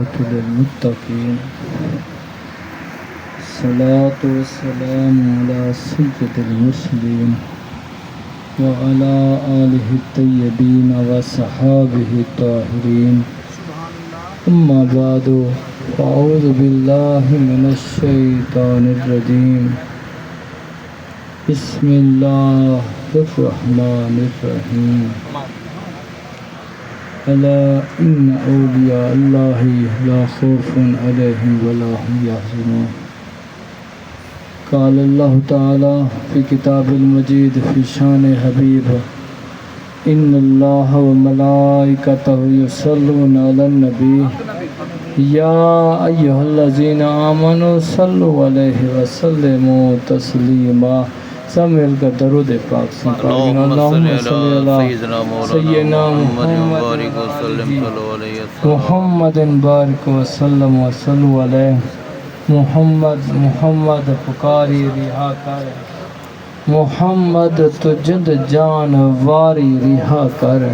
والعاقبة للمتقين الصلاة والسلام على سيد المرسلين وعلى آله الطيبين وصحابه الطاهرين أما بعد فأعوذ بالله من الشيطان الرجيم بسم الله الرحمن الرحيم ألا إن أولياء الله لا خوف عليهم ولا هم يحزنون قال الله تعالى في كتاب المجيد في شان حبيب إن الله وملائكته يصلون على النبي يا أيها الذين آمنوا صلوا عليه وسلموا تسليما سمع درود پاک سے اللهم صل على سيدنا محمد بارك وسلم وصلوا عليه محمد پکاری رہا کر محمد تجد جان واری رہا کر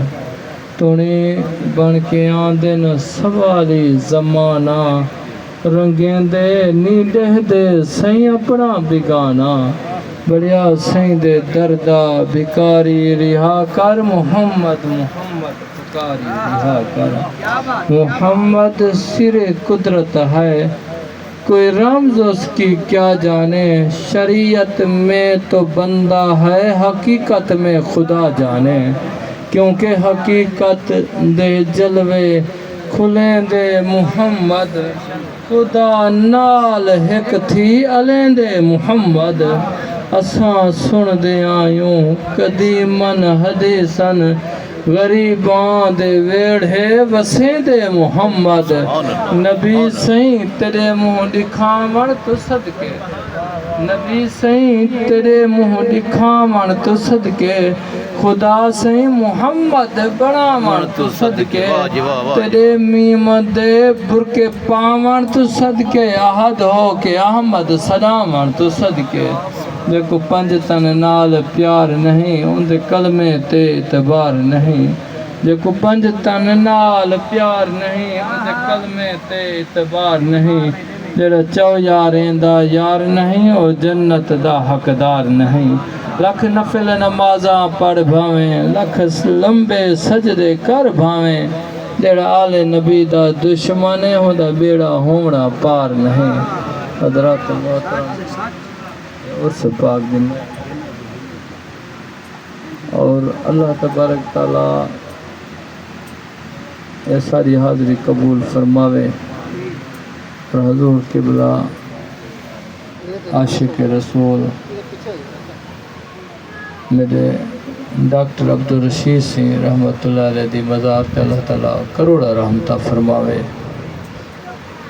تونے بن کے آندے نہ سوالی زمانہ رنگیں دے نیڈہ دے سہیں اپنا بگانا بڑیا سہیں دے دردہ بکاری رہا کر محمد پکاری رہا کر محمد سر قدرت ہے کوئی رمز اس کی کیا جانے شریعت میں تو بندہ ہے حقیقت میں خدا جانے کیونکہ حقیقت دے جلوے کھلیں دے محمد خدا نال ہک تھی علیں دے محمد اساں سن دے آیوں قدیمن حدیثن غریباں دے ویڑھے وسیں دے محمد نبی سہیں تیرے منہ دکھاون تو صدقے نبی سہیں تیرے منہ دکھاون تو صدقے خدا سہیں محمد بڑھاون تو صدقے تیرے میم دے برکے پاون تو صدقے احد ہو کے احمد سلامون تو صدقے دیکھو پنج تن نال پیار نہیں ان دے کلمے تے اعتبار نہیں دیکھو پنج تن نال پیار نہیں ان دے کلمے تے اعتبار نہیں جڑا چو یاریں دا یار نہیں اور جنت دا حقدار نہیں لکھ نفل نمازاں پڑھ بھاویں لکھ لمبے سجدے کر بھاویں جڑا آل نبی دا دشمن ہوں دا بیڑا ہومڑا پار نہیں حضرات محترم اور سپاک دن اور اللہ تبارک تعالیٰ اے ساری حاضری قبول فرماوے اور حضور قبلہ عاشق رسول میرے ڈاکٹر عبدالرشید سنگھ رحمت اللہ علیہ دی مزار تے اللہ تعالیٰ کروڑا رحمتہ فرماوے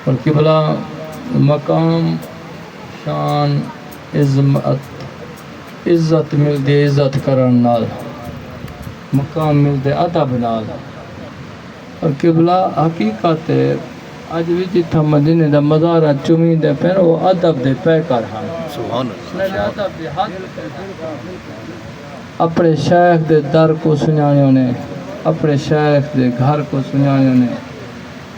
اور قبلہ مقام شان عزت مل دے عزت کرن نال مقام مل دے ادب نال اور قبلہ حقیقت اج بھی جتھا مدینے دا مزارہ چومی دے پہن وہ ادب دے پہ کر ہاں اپنے شیخ دے در کو سنانے نے اپنے شیخ دے گھر کو سنانے نے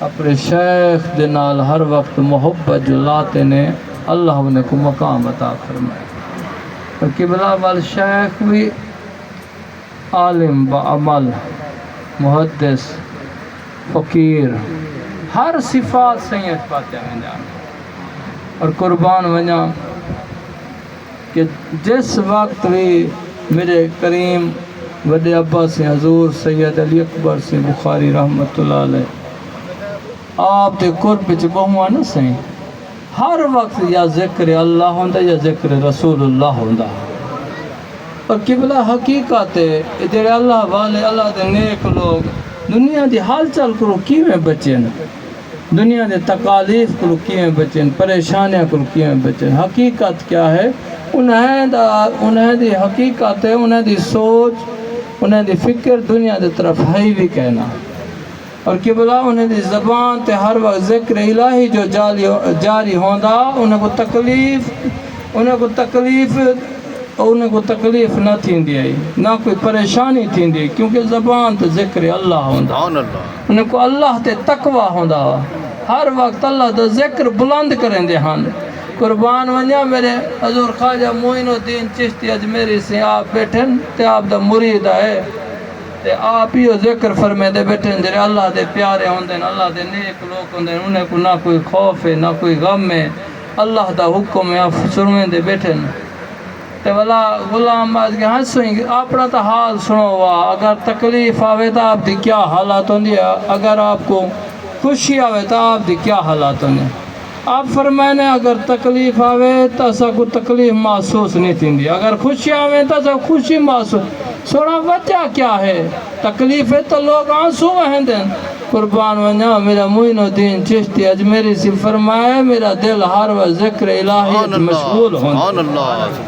اپنے شیخ دے نال ہر وقت محبت جو لاتے نے اللہ نے کو مقام عطا فرمائے اور قبلہ والشیخ بھی عالم بعمل محدث فقیر ہر صفات سید پاتے ہیں جانے اور قربان وجہ کہ جس وقت بھی میرے کریم وڈے ابا سے حضور سید علی اکبر سے بخاری رحمت اللہ علیہ آپ دے قرب چ بہواں نہ سہیں ہر وقت یا ذکر اللہ ہوندہ یا ذکر رسول اللہ ہوندہ اور قبلہ حقیقت ہے جڑے اللہ والے اللہ دے نیک لوگ دنیا دی حال چال کرو کیویں بچیں دنیا دے تکالیف کرو کیویں بچیں پریشانیاں کرو کیویں بچیں حقیقت کیا ہے انہیں دی حقیقت ہے انہیں دی سوچ انہیں دی فکر دنیا دے طرف ہے بھی کہنا اور قبلہ انہیں دی زبان تے ہر وقت ذکر الہی جو جاری ہوندہ انہیں کو تکلیف نہ تھیندی ہے نہ کوئی پریشانی تھیندی کیونکہ زبان تے ذکر اللہ ہوندہ انہیں کو اللہ تے تقوی ہوندہ ہر وقت اللہ دا ذکر بلند کریں دے ہن قربان ونیا میرے حضور خواجہ معین الدین چشتی اجمیری سے آپ بیٹھن تے آپ دا مرید ہے تے آپ ہی ذکر فرمے دے بیٹھن جرے اللہ دے پیارے ہوندے اللہ دے نیک لوگ ہوندے انہیں کو نہ کوئی خوف ہے نہ کوئی غم ہے اللہ دا حکم ہے آپ سنویں دے بیٹھن تے والا غلام باز کے ہنس سوئیں گے اپنا تا حال سنو ہوا اگر تکلیف آوے تا آپ دی کیا حالات ہوندی ہے اگر آپ کو خوشی آوے تا آپ دی کیا حالات ہوندی آپ فرمائیں اگر تکلیف آوے تا اسا کو تکلیف محسوس نہیں تھی اگر خوشی آوے تا اسا خوشی محسوس سونا وجہ کیا ہے تکلیف ہے تو لوگ آنسو وہن دیں قربان ونیا میرا معین الدین چشتی اجمیری سے فرمائے میرا دل ہر وقت ذکر الہیت مشغول ہوں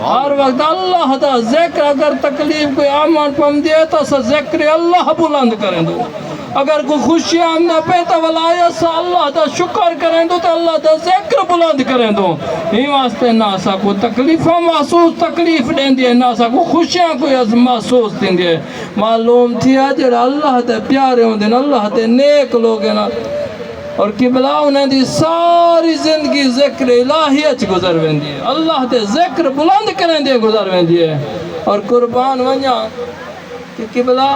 ہر وقت اللہ دا ذکر اگر تکلیف کوئی آمان پم دیے تو اسا ذکر اللہ بلند کریں دو اگر کوئی خوشی آمنا پیتا ولایا سا اللہ دا شکر کریں دو تو اللہ دا ذکر بلند کریں دو ہی واسطے ناسا کو تکلیفہ محسوس تکلیف دیں دیئے ناسا کو خوشیاں کوئی از محسوس دیں دیئے معلوم تھیا جڑا اللہ دے پیارے ہوں دیں اللہ دے نیک لوگ ہیں اور قبلہ انہیں دی ساری زندگی ذکر الہیت گزر وین دیئے اللہ دے ذکر بلند کریں دیئے گزر وین دیئے اور قربان ونیا کہ قبلہ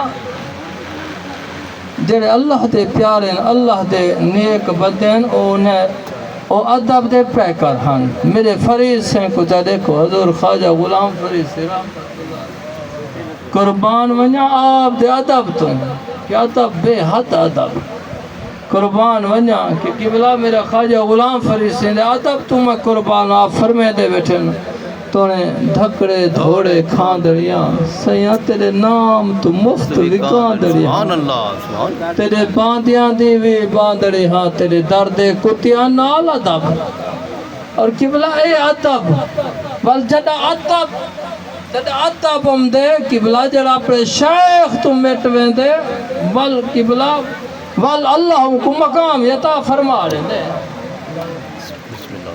جڑے اللہ دے پیارے اللہ دے نیک بدین او ادب دے پیکر ہن میرے فرید سے کچھ دیکھو حضور خواجہ غلام فرید سے قربان ونیا آپ دے ادب تو کہ ادب بے حد ادب قربان ونیا کہ قبلہ میرا خواجہ غلام فرید سے ادب تو میں قربان آپ فرمے دے بیٹھے تو نے دھکڑے دھوڑے کھاندڑیاں سیاں تیرے نام تو مفت لکھاندڑیاں تیرے باندیاں دیوی باندڑی ہاں تیرے درد کتیاں نال ادب اور قبلہ اے ادب بل جڑا ادب ہم دے قبلہ جڑا اپنے شیخ تم مٹویں دے بل قبلہ بل اللہ کو مقام یتا فرما رہے دے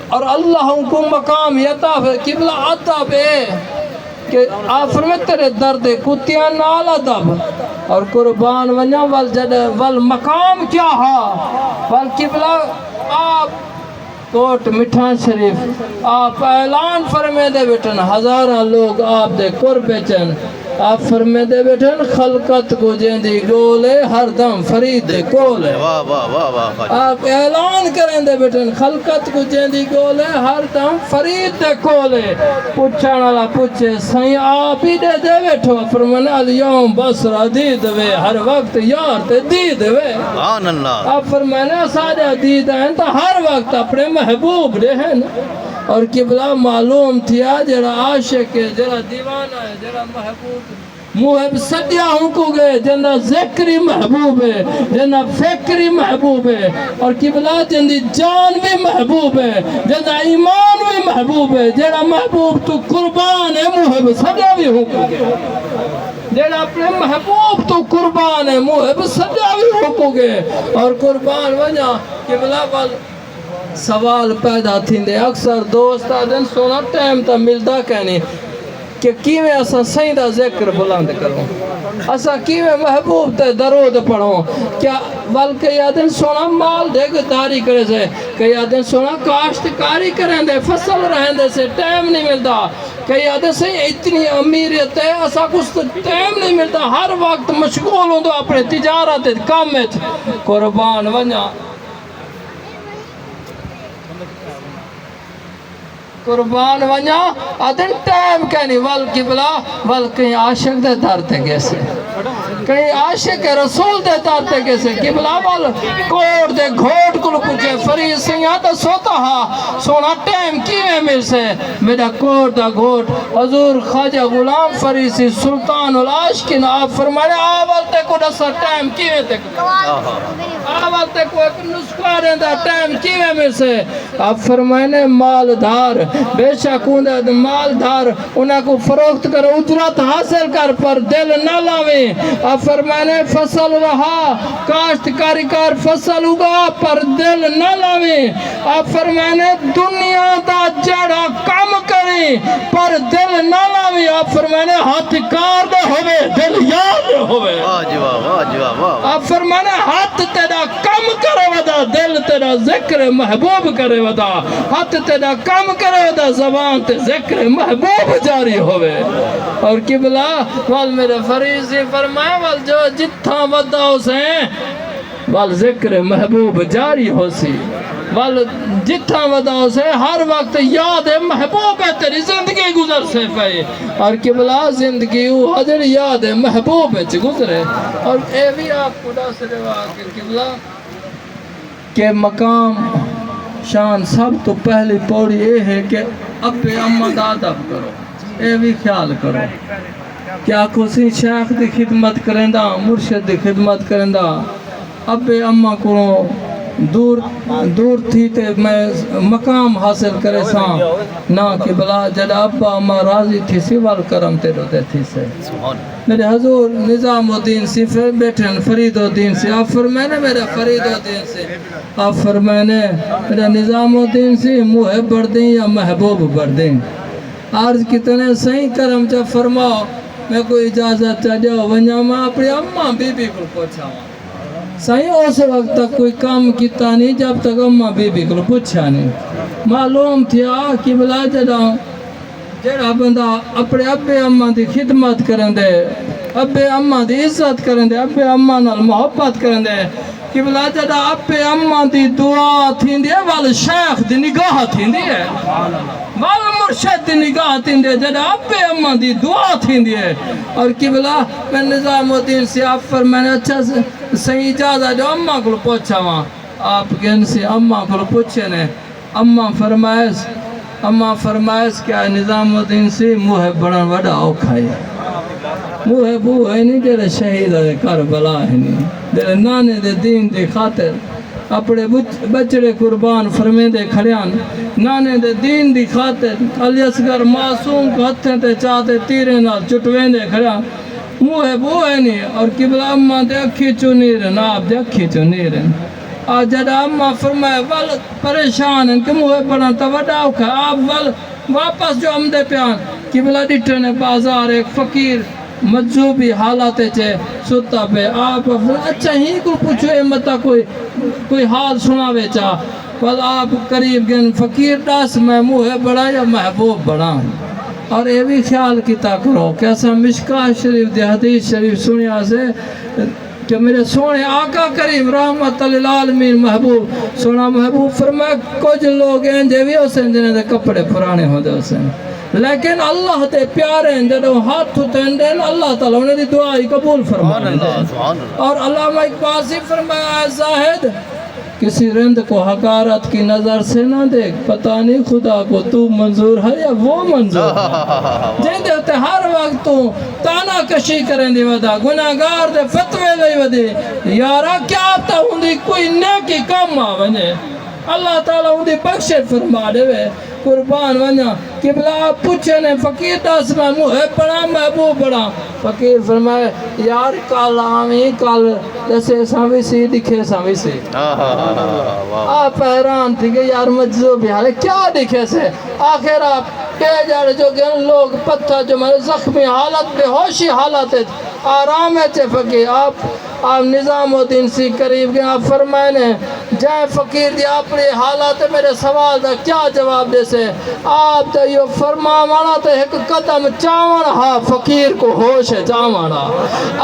اور اللہ کو مقام یتا قبلہ ادب ہے کہ آپ فرمائے تیرے درد کتیاں نال ادب اور قربان ونیا ول مقام کیا ہا ول قبلہ آپ کوٹ مٹھان شریف آپ اعلان فرمے دے بیٹھن ہزاراں لوگ آپ دے قربے چن آپ فرمے دے بیٹھن خلقت کو جیندی گولے ہر دم فرید دے کولے آپ اعلان کریں دے بیٹھن خلقت کو جیندی گولے ہر دم فرید دے کولے پوچھان والا پوچھے سائیں آپ ہی دے بیٹھو فرمانے الیوم بصرہ دید وے ہر وقت یار تے دید وے آپ فرمانے سادہ دید ہیں تو ہر وقت اپنے محبوب رہن اور قبلہ معلوم تھیا جڑا عاشق ہے جڑا دیوانہ ہے جڑا محبوب محب صدیہ ہوں کو گئے جنہ ذکری محبوب ہے جنہ فکری محبوب ہے اور قبلہ جنہ جان بھی محبوب ہے جنہ ایمان بھی محبوب ہے جڑا محبوب تو قربان ہے محب صدیہ بھی ہوں کو گئے جڑا اپنے محبوب تو قربان ہے محب صدیہ بھی ہوں کو گئے اور قربان وجہ قبلہ وال سوال پیدا تھی دے اکثر دوست آدن سونا ٹائم تا ملتا کہنی کہ کیویں اسا صحیح دا ذکر بلند کروں اسا کیویں محبوب تے درود پڑھوں کیا بلکہ یادن سونا مال دے گداری کرے سے کہ یادن سونا کاشتکاری کریں دے فصل رہن دے سے ٹائم نہیں ملتا کہ یادن سے اتنی امیریت ہے اسا کچھ ٹائم نہیں ملتا ہر وقت مشغول ہوں دو اپنے تجارت کام میں قربان ونیا قربان ونیا آدھن ٹائم کہنی والقبلہ کہیں عاشق دے دارتے کیسے کہیں عاشق رسول دے دارتے کیسے قبلہ کوڑ دے گھوٹ کل پوچھے فرید سنگھا تا سوتا ہا سونا ٹائم کیویں مل سے میرا کوڑ دا گھوٹ حضور خواجہ غلام فرید سی سلطان العاشقین آپ فرمائے آوال تے کو دسا ٹائم کیویں تے آوال تے کو ایک نسخہ رہن دا ٹائم کیویں مل سے آپ فرمائنے مالدار بے شک مالدار انہاں کو فروخت کر اجرت حاصل کر پر دل نہ لاویں آپ فرمائنے فصل وہا کاشتکاری کار فصل اگا پر دل نہ لاویں آپ فرمائنے دنیا دا جڑا کام کریں پر دل نہ لاویں آپ فرمائنے ہاتھ کار دے ہوئے دل یار دے ہوئے آپ فرمائنے ہاتھ تیرا کام کرے ودا دل تیرا ذکر محبوب کرے ودا ہاتھ تیرا کام کرے ودا زبان تے ذکر محبوب جاری ہوئے اور قبلہ وال میرے فریضی فرمائے وال جو جتھا ودا اسیں وال ذکر محبوب جاری ہو سی وال جتھا ودا اسے ہر وقت یاد محبوب ہے تیری زندگی گزر سے پہے اور قبلہ زندگی حضر یاد محبوب ہے گزرے اور اے بھی آپ خدا سے روا کے قبلہ کہ مقام شان سب تو پہلی پوڑی یہ ہے کہ ابے اماں دا ادب کرو اے بھی خیال کرو کیا کسی شیخ دی خدمت کریں دا مرشد دی خدمت کریں دا ابے اماں کو دور تھی تے میں مقام حاصل کرے ساں نہ کہ بلا جڑا ابا اماں راضی تھی سی وال کرم تے روتے تھی سے میرے حضور نظام الدین سی بیٹھن فرید الدین سے آپ فرمائنے میرے فرید الدین سے آپ فرمائنے میرے نظام الدین سی محب بردیں یا محبوب بردیں عرض کتنے صحیح کرم چا فرماؤ میں کوئی اجازت چا جاؤ ونجا میں اپنی اماں بی بی کو پوچھا ہوں صحیح اس وقت تک کوئی کام کیتا نہیں جب تک اماں بی بی کو پوچھا نہیں معلوم تھیا کہ بلا جڑا بندہ اپنے ابے اماں دی خدمت کریں دے ابے اماں دی عزت کریں دے ابے اماں نال محبت کریں دے کہ بلا جڑا ابے اماں دی دعا تھیندی ہے وال شیخ دی نگاہ تھیندی ہے وال مرشد دی نگاہ تھیندی ہے جڑا ابے اماں دی دعا تھیندی ہے اور کہ بلا میں نظام الدین سے آپ فرمائنے اچھا صحیح اجازت جو اماں کو پوچھا وہاں آپ کہن سے اماں کو پوچھے نے اماں فرمائش کیا نظام الدین سے محب بڑھن وڈا اوکھا ہے محب وہ ہے نہیں جڑے شہید ہے کربلا ہے نہیں جڑے نانے دے دین دی خاطر اپنے بچڑے قربان فرمے دے کھڑیان نانے دے دین دی خاطر علی اصغر معصوم کو ہتھیں تے چاہتے تیرے نال چٹویں دے کھڑیان محب وہ ہے نہیں اور قبلہ اماں دے اکھی چونیرن آپ دے اکھی چونیرن آج جڑا اماں فرمائے وال پریشان ہیں کہ محب بڑھن تا وڈا اوکھا آپ وال واپس جو ہم دے پیان قبلہ ڈٹھنے بازار ایک فقیر مجذوبی حالات چھے ستا پہ آپ اچھا ہی کو پوچھو امتا کوئی حال سناوے چاہ وال آپ قریب گن فقیر ڈاس میں محب بڑھا یا محبوب بڑھا اور یہ بھی خیال کیتا کرو کیسا مشکاہ شریف دی حدیث شریف سنیا سے کہ میرے سونے آقا کریم رحمت للعالمین محبوب سونا محبوب فرمائے کچھ لوگ ہیں جو بھی حسین جنہیں دے کپڑے پرانے ہو دے حسین لیکن اللہ تے پیارے ہیں جنہوں ہاتھ تندے اللہ تعالیٰ انہیں دی دعائی قبول فرمائے اور علامہ اقبال سے فرمایا ہے زاہد کسی رند کو حقارت کی نظر سے نہ دیکھ پتہ نہیں خدا کو تو منظور ہے یا وہ منظور ہے جن دیتے ہر وقت تو تانا کشی کریں دی ودا گناہگار دے فتوے لئی ودی یارا کیا آتا ہوں دی کوئی نیکی کام آونے اللہ تعالیٰ ہوں دی بخشت فرما دے وے قربان ونیا قبلہ پوچھے نے فقیر داس میں محب بڑا محبوب بڑا فقیر فرمائے یار کال آمیں کال جیسے ساوی سی دکھے ساوی سی آپ حیران تھی کہ یار مجذوبی حال کیا دکھے سے آخر آپ کہہ جاڑے جو گن لوگ پتھا جو میں زخمی حالت بے ہوشی حالت آرام ہے چھے فقیر آپ نظام الدین سی قریب گئے آپ فرمائنے جائے فقیر دی اپنی حالات میرے سوال دا کیا جواب دے سے آپ دا یہ فرماوانا تے ایک قدم چاوانا ہاں فقیر کو ہوش ہے چاوانا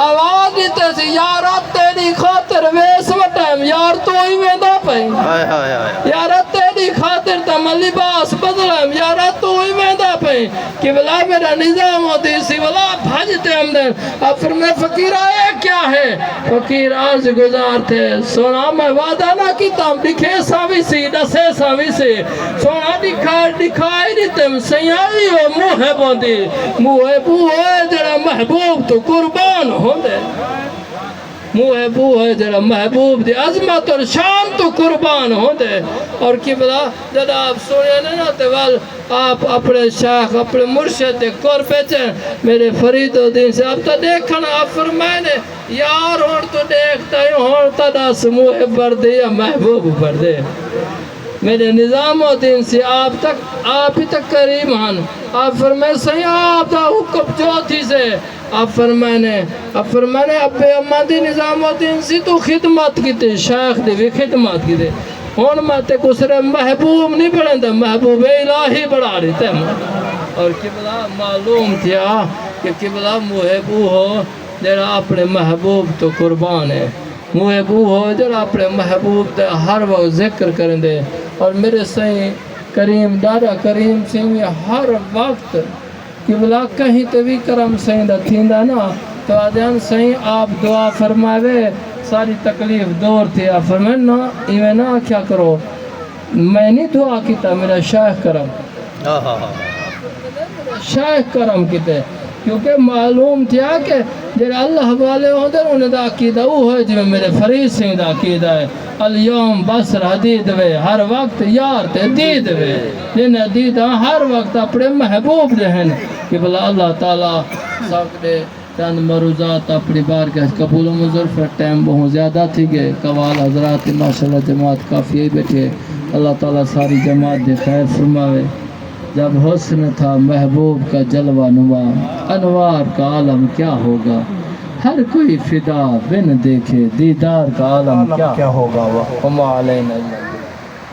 آواز دیتے سی یارہ تیری خاطر ویس وٹائم یار تو ہی ویندہ پہیں یارہ تیری خاطر تم لباس بدلائم یارہ تو ہی ویندہ پہیں کہ بلا میرا نظام الدین سی بلا بھجتے ہم دیں اب پھر میں فقیر آئے کیا ہے فقیر آج گزار تھے سونا میں وعدہ نہ کیتا ہم دکھے ساوی سی دسے ساوی سی سونا دکھائی دیتے سیائی ہو محبوں دی محبو ہوئے جڑا محبوب تو قربان ہوں دے محبو ہے جڑا محبوب دی عظمت اور شان تو قربان ہو دے اور قبلہ جب آپ سنے نا تے وال آپ اپنے شیخ اپنے مرشد دے کور بیچیں میرے فرید و دین سے اب تو دیکھنا آپ فرمائے نے یار ہون تو دیکھتا ہی ہون تا دس محب بر دے یا محبوب بر دے میرے نظام و دین سے آپ ہی تک کریم ہن آپ فرمائے صحیح آپ دا حکم جو تھی سے آپ فرمائے ابے اماں دی نظام و دین سے تو خدمت کی تے شیخ دی بھی خدمت کی تے ہون میں تے کسرے محبوب نہیں بڑھیں دے محبوب الہی بڑھا رہی تے اور قبلہ معلوم تھیا کہ قبلہ محبوب ہو جڑا اپنے محبوب تو قربان ہے محبوب ہو جڑا اپنے محبوب تے ہر وقت ذکر کریں دے اور میرے صحیح کریم دادا کریم سے ہر وقت قبلہ کہیں تے بھی کرم صحیح دا تھیندا نا تو آدھان صحیح آپ دعا فرمائے ساری تکلیف دور تھی آپ فرمائے نا ایویں نا کیا کرو میں نہیں دعا کیتا میرا شیخ کرم شیخ کرم کیتے کیونکہ معلوم تھیا کہ جب اللہ والے ہوتے انہیں دا عقیدہ وہ ہے جو میرے فرید سنگھ دا عقیدہ ہے الیوم بصر حدید وے ہر وقت یار تے دید وے جنہیں دیدہ ہر وقت اپنے محبوب دہن کہ بلا اللہ تعالیٰ سب دے چند مروزات اپنی بار کے قبول و مظرف ٹائم بہت زیادہ تھی گئے قوال حضرات ماشاءاللہ جماعت کافی بیٹھے اللہ تعالیٰ ساری جماعت دے خیر فرماوے جب حسن تھا محبوب کا جلوہ نما انوار کا عالم کیا ہوگا ہر کوئی فدا بن دیکھے دیدار کا عالم کیا ہوگا وما علینا